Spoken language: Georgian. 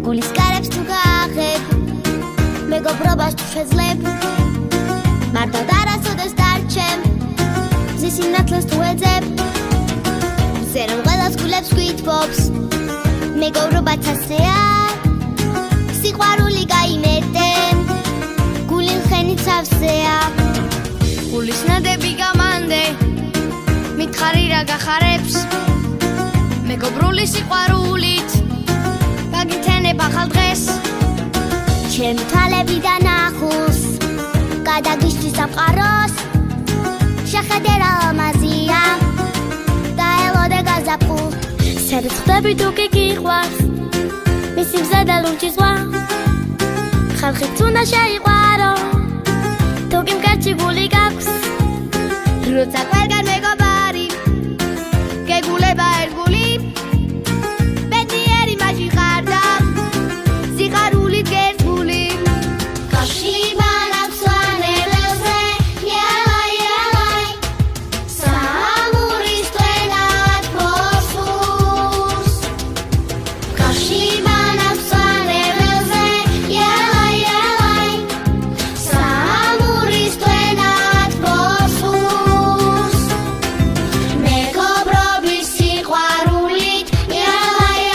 გულის კარებს თუ გააღებ მეგობრობას თუ შეძლებ მარტო არასოდეს დარჩემ მზის სინათლეს თუ ეძებ მზე რომ ყველას გულებს გვითბობს მეგობრობაც ასეა სიყვარული გაიმეტე გული ხენით სავსეა გულის ნადები გამანდე მითხარი რა გახარებს მეგობრული სიყვარულით გაგიცენებ ახალ დღეს ჩემი თვალებიდან ახულს გადაგიშლის სამყაროს შეხედე რა ამაზია დაელოდე გაზაფხულ სადაც ხდები თუ კი გიყვარს მისი მზე და ლურჯი ზღვა ხალხიც უნდა შეიყვარო თუ კი მკაცი გული გაქვს როცა